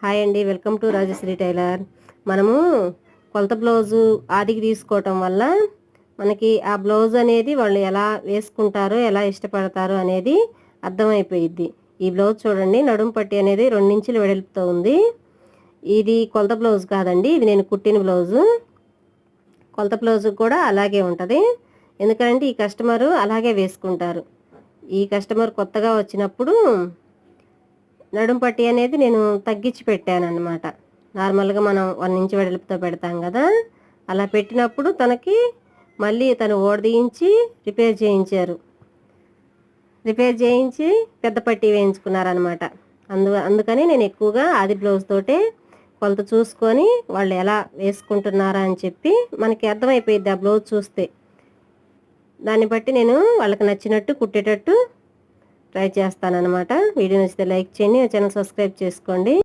Hi అండి, welcome to Rajshri tailor. మనము కొలత బ్లౌజు ఆదికి తీసుకోవటం వల్ల మనకి ఆ బ్లౌజ్ అనేది వాళ్ళు ఎలా వేసుకుంటారో ఎలా ఇష్టపడతారో అనేది అర్థమైపోయిద్ది. ఈ బ్లౌజ్ చూడండి, నడుం పట్టి అనేది 2 ఇంచుల వెడల్పుతో ఉంది. ఇది కొలత బ్లౌజ్ కాదండి, ఇది నేను కుట్టిన బ్లౌజు. కొలత బ్లౌజు కూడా అలాగే ఉంటుంది. ఎందుకంటే ఈ కస్టమరు అలాగే వేసుకుంటారు. ఈ కస్టమర్ కొత్తగా వచ్చినప్పుడు నడుం పట్టి అనేది నేను తగ్గించి పెట్టాను అన్నమాట. నార్మల్గా మనం 1 ఇంచ్ వెడల్పుతో పెడతాం కదా, అలా పెట్టినప్పుడు తనకి మళ్ళీ తను ఓడదీయించి రిపేర్ చేయించి పెద్ద పట్టి వేయించుకున్నారనమాట. అందుకని నేను ఎక్కువగా ఆది బ్లౌజ్ తోటే కొలత చూసుకొని వాళ్ళు ఎలా వేసుకుంటున్నారా అని చెప్పి మనకి అర్థమైపోయింది ఆ బ్లౌజ్ చూస్తే. దాన్ని బట్టి నేను వాళ్ళకి నచ్చినట్టు కుట్టేటట్టు ట్రై చేస్తానన్నమాట. వీడియో నచ్చితే లైక్ చేయండి, ఛానల్ సబ్స్క్రైబ్ చేసుకోండి.